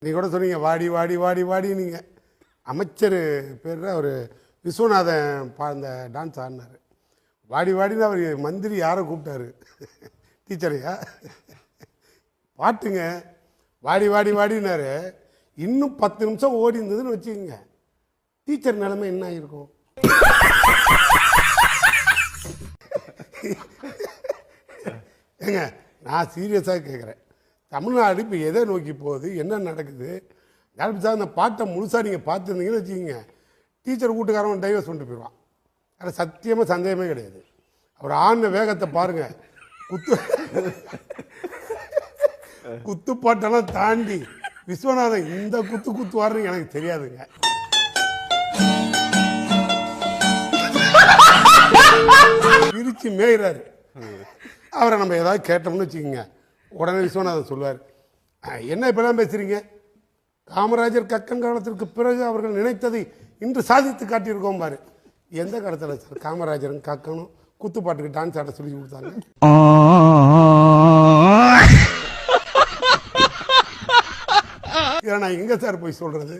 நீ கூட சொன்னீங்க வாடி வாடி வாடி வாடி நீங்கள் அமைச்சர் பேர் அவர் விஸ்வநாதன் அந்த டான்ஸ் ஆடினார். வாடி வாடின்னு அவர் மந்திரி யாரை கூப்பிட்டாரு? டீச்சரையா? பாட்டுங்க வாடி வாடி வாடினாரு. இன்னும் 10 நிமிஷம் ஓடி இருந்ததுன்னு வச்சுக்கோங்க, டீச்சர் நிலைமை என்ன ஆகிருக்கும்? ஏங்க நான் சீரியஸாக கேட்குறேன், தமிழ்நாடு இப்போ எதை நோக்கி போகுது, என்ன நடக்குது? யாரும் சார் அந்த பாட்டை முழுசாக நீங்கள் பார்த்துருந்தீங்கன்னு வச்சுக்கோங்க, டீச்சர் வீட்டுக்காரவன் டைவர்ஸ் பண்ணிட்டு போயிடுவான். அதில் சத்தியமாக சந்தேகமே கிடையாது. அவர் ஆன வேகத்தை பாருங்கள். குத்துப்பாட்டெல்லாம் தாண்டி விஸ்வநாதன் இந்த குத்துவாருன்னு எனக்கு தெரியாதுங்க. பிரிச்சு மேய்றாரு. அவரை நம்ம ஏதாவது கேட்டோம்னு வச்சுக்கோங்க, உடனே விஸ்வநாதன் சொல்லுவார், என்ன இப்பெல்லாம் பேசுறீங்க? காமராஜர் கக்கன் காலத்திற்கு பிறகு அவர்கள் நினைத்ததை இன்று சாதித்து காட்டியிருக்கோம் பாரு. எந்த காலத்தில் சார் காமராஜரும் கக்கனும் குத்துப்பாட்டுக்கு டான்ஸ் ஆட சொல்லி கொடுத்தாங்க? இதை நான் எங்க சார் போய் சொல்றது?